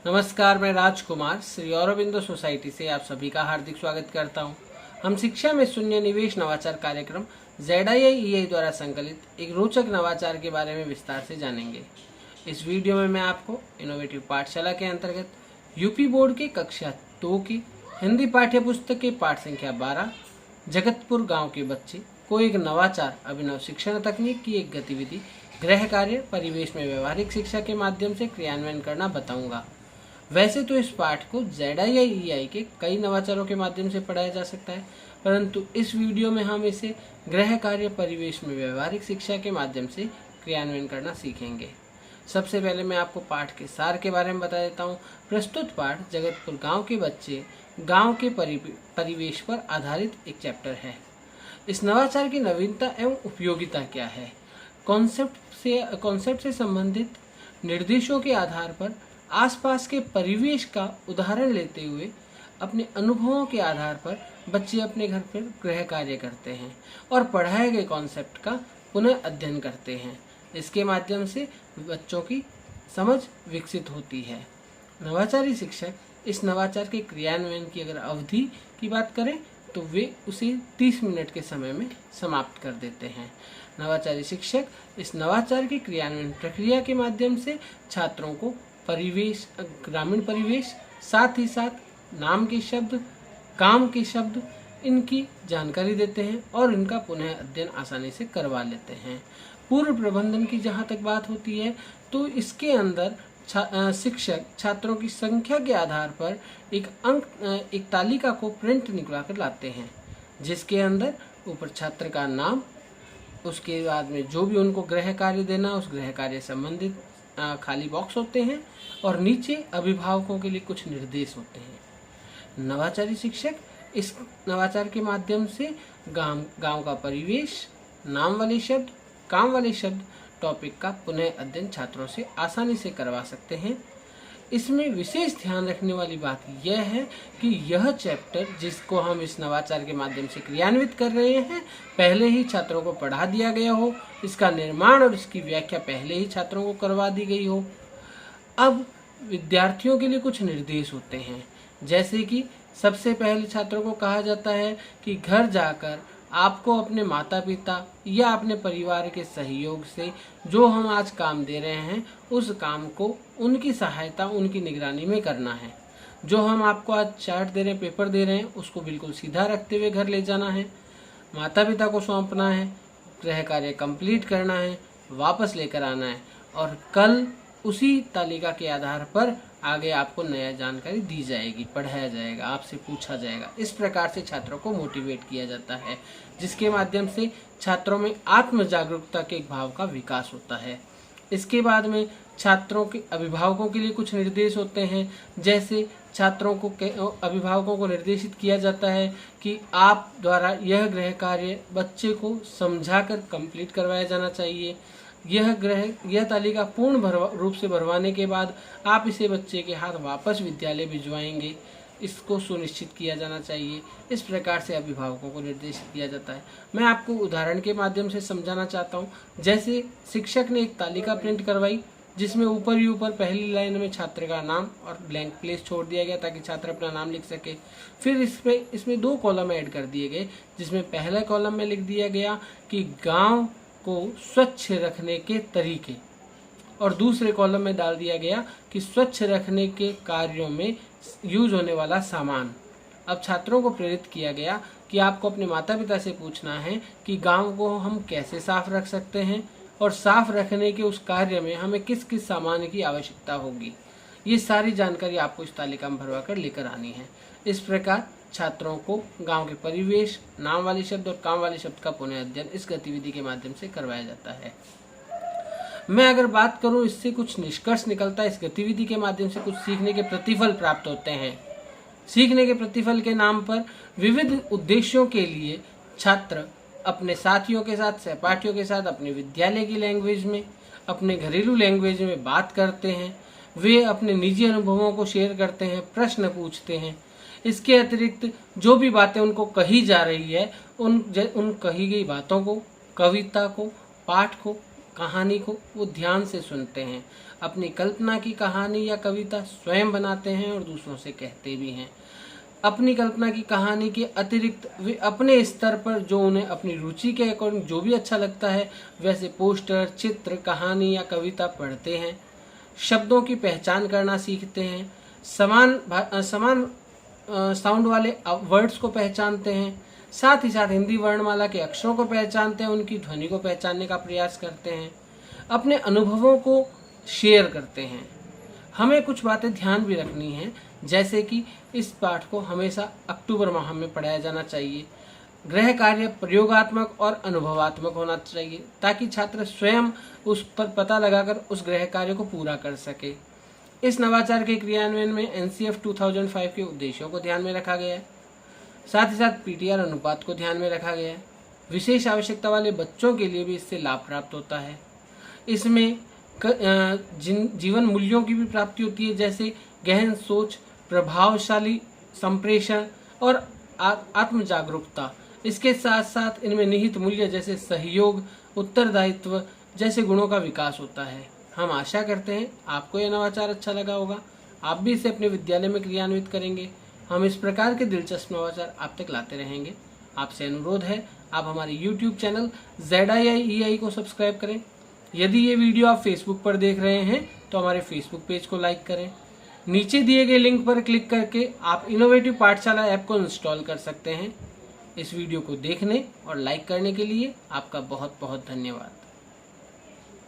नमस्कार, मैं राजकुमार श्री औरबिंदो सोसाइटी से आप सभी का हार्दिक स्वागत करता हूं। हम शिक्षा में शून्य निवेश नवाचार कार्यक्रम ZIIEI द्वारा संकलित एक रोचक नवाचार के बारे में विस्तार से जानेंगे। इस वीडियो में मैं आपको इनोवेटिव पाठशाला के अंतर्गत यूपी बोर्ड के कक्षा 2 की हिंदी पाठ्य पुस्तक के पाठ संख्या 12 जगतपुर गाँव के बच्चे को एक नवाचार अभिनव शिक्षण तकनीक की एक गतिविधि गृह कार्य परिवेश में व्यवहारिक शिक्षा के माध्यम से क्रियान्वयन करना बताऊंगा। वैसे तो इस पाठ को ZIIEI के कई नवाचारों के माध्यम से पढ़ाया जा सकता है, परंतु इस वीडियो में हम इसे गृह कार्य परिवेश में व्यवहारिक शिक्षा के माध्यम से क्रियान्वयन करना सीखेंगे। सबसे पहले मैं आपको पाठ के सार के बारे में बता देता हूँ। प्रस्तुत पाठ जगतपुर गांव के बच्चे गांव के परिवेश पर आधारित एक चैप्टर है। इस नवाचार की नवीनता एवं उपयोगिता क्या है, कॉन्सेप्ट से संबंधित निर्देशों के आधार पर आसपास के परिवेश का उदाहरण लेते हुए अपने अनुभवों के आधार पर बच्चे अपने घर पर गृह कार्य करते हैं और पढ़ाए गए कॉन्सेप्ट का पुनः अध्ययन करते हैं। इसके माध्यम से बच्चों की समझ विकसित होती है। नवाचारी शिक्षक इस नवाचार के क्रियान्वयन की अगर अवधि की बात करें तो वे उसे 30 मिनट के समय में समाप्त कर देते हैं। नवाचारी शिक्षक इस नवाचार की क्रियान्वयन प्रक्रिया के माध्यम से छात्रों को परिवेश, ग्रामीण परिवेश, साथ ही साथ नाम के शब्द, काम के शब्द, इनकी जानकारी देते हैं और इनका पुनः अध्ययन आसानी से करवा लेते हैं। पूर्व प्रबंधन की जहाँ तक बात होती है तो इसके अंदर शिक्षक छात्रों की संख्या के आधार पर एक तालिका को प्रिंट निकला कर लाते हैं, जिसके अंदर ऊपर छात्र का नाम, उसके बाद में जो भी उनको गृह कार्य देना उस गृह कार्य संबंधित खाली बॉक्स होते हैं और नीचे अभिभावकों के लिए कुछ निर्देश होते हैं। नवाचारी शिक्षक इस नवाचार के माध्यम से गांव का परिवेश, नाम वाले शब्द, काम वाले शब्द, टॉपिक का पुनः अध्ययन छात्रों से आसानी से करवा सकते हैं। इसमें विशेष ध्यान रखने वाली बात यह है कि यह चैप्टर जिसको हम इस नवाचार के माध्यम से क्रियान्वित कर रहे हैं पहले ही छात्रों को पढ़ा दिया गया हो, इसका निर्माण और इसकी व्याख्या पहले ही छात्रों को करवा दी गई हो। अब विद्यार्थियों के लिए कुछ निर्देश होते हैं, जैसे कि सबसे पहले छात्रों को कहा जाता है कि घर जाकर आपको अपने माता पिता या अपने परिवार के सहयोग से जो हम आज काम दे रहे हैं उस काम को उनकी सहायता, उनकी निगरानी में करना है। जो हम आपको आज चार्ट दे रहे हैं, पेपर दे रहे हैं, उसको बिल्कुल सीधा रखते हुए घर ले जाना है, माता पिता को सौंपना है, गृह कार्य कंप्लीट करना है, वापस लेकर आना है और कल उसी तालिका के आधार पर आगे आपको नया जानकारी दी जाएगी, पढ़ाया जाएगा, आपसे पूछा जाएगा। इस प्रकार से छात्रों को मोटिवेट किया जाता है, जिसके माध्यम से छात्रों में आत्म जागरूकता के भाव का विकास होता है। इसके बाद में छात्रों के अभिभावकों के लिए कुछ निर्देश होते हैं, जैसे अभिभावकों को निर्देशित किया जाता है कि आप द्वारा यह गृह कार्य बच्चे को समझाकर कंप्लीट करवाया जाना चाहिए। यह तालिका पूर्ण रूप से भरवाने के बाद आप इसे बच्चे के हाथ वापस विद्यालय भिजवाएंगे, इसको सुनिश्चित किया जाना चाहिए। इस प्रकार से अभिभावकों को निर्देशित किया जाता है। मैं आपको उदाहरण के माध्यम से समझाना चाहता हूँ। जैसे शिक्षक ने एक तालिका प्रिंट करवाई जिसमें ऊपर ही ऊपर पहली लाइन में छात्र का नाम और ब्लैंक प्लेस छोड़ दिया गया ताकि छात्र अपना नाम लिख सके। फिर इसमें 2 कॉलम ऐड कर दिए गए, जिसमें पहले कॉलम में लिख दिया गया कि गाँव को स्वच्छ रखने के तरीके और दूसरे कॉलम में डाल दिया गया कि स्वच्छ रखने के कार्यों में यूज होने वाला सामान। अब छात्रों को प्रेरित किया गया कि आपको अपने माता पिता से पूछना है कि गांव को हम कैसे साफ रख सकते हैं और साफ रखने के उस कार्य में हमें किस किस सामान की आवश्यकता होगी। ये सारी जानकारी आपको इस तालिका में भरवा कर लेकर आनी है। इस प्रकार छात्रों को गांव के परिवेश, नाम वाले शब्द और काम वाले शब्द का पुनः अध्ययन इस गतिविधि के माध्यम से करवाया जाता है। मैं अगर बात करूं, इससे कुछ निष्कर्ष निकलता है। इस गतिविधि के माध्यम से कुछ सीखने के प्रतिफल प्राप्त होते हैं। सीखने के प्रतिफल के नाम पर विविध उद्देश्यों के लिए छात्र अपने साथियों के साथ, सहपाठियों के साथ अपने विद्यालय की लैंग्वेज में, अपने घरेलू लैंग्वेज में बात करते हैं। वे अपने निजी अनुभवों को शेयर करते हैं, प्रश्न पूछते हैं। इसके अतिरिक्त जो भी बातें उनको कही जा रही है उन कही गई बातों को, कविता को, पाठ को कहानी को वो ध्यान से सुनते हैं, अपनी कल्पना की कहानी या कविता स्वयं बनाते हैं और दूसरों से कहते भी हैं। अपनी कल्पना की कहानी के अतिरिक्त वे अपने स्तर पर जो उन्हें अपनी रुचि के अकॉर्डिंग जो भी अच्छा लगता है वैसे पोस्टर, चित्र, कहानी या कविता पढ़ते हैं। शब्दों की पहचान करना सीखते हैं, समान साउंड वाले वर्ड्स को पहचानते हैं, साथ ही साथ हिंदी वर्णमाला के अक्षरों को पहचानते हैं, उनकी ध्वनि को पहचानने का प्रयास करते हैं, अपने अनुभवों को शेयर करते हैं। हमें कुछ बातें ध्यान भी रखनी है, जैसे कि इस पाठ को हमेशा अक्टूबर माह में पढ़ाया जाना चाहिए। गृह कार्य प्रयोगात्मक और अनुभवात्मक होना चाहिए ताकि छात्र स्वयं उस पर पता लगाकर उस गृह कार्य को पूरा कर सके। इस नवाचार के क्रियान्वयन में एनसीएफ 2005 के उद्देश्यों को ध्यान में रखा गया है, साथ ही साथ पीटीआर अनुपात को ध्यान में रखा गया है। विशेष आवश्यकता वाले बच्चों के लिए भी इससे लाभ प्राप्त होता है। इसमें जीवन मूल्यों की भी प्राप्ति होती है, जैसे गहन सोच, प्रभावशाली संप्रेषण और आत्म जागरूकता। इसके साथ साथ इनमें निहित मूल्य जैसे सहयोग, उत्तरदायित्व जैसे गुणों का विकास होता है। हम आशा करते हैं आपको यह नवाचार अच्छा लगा होगा, आप भी इसे अपने विद्यालय में क्रियान्वित करेंगे। हम इस प्रकार के दिलचस्प नवाचार आप तक लाते रहेंगे। आपसे अनुरोध है आप हमारे YouTube चैनल ZIIEI को सब्सक्राइब करें। यदि ये वीडियो आप फेसबुक पर देख रहे हैं तो हमारे फेसबुक पेज को लाइक करें। नीचे दिए गए लिंक पर क्लिक करके आप इनोवेटिव पाठशाला ऐप को इंस्टॉल कर सकते हैं। इस वीडियो को देखने और लाइक करने के लिए आपका बहुत बहुत धन्यवाद।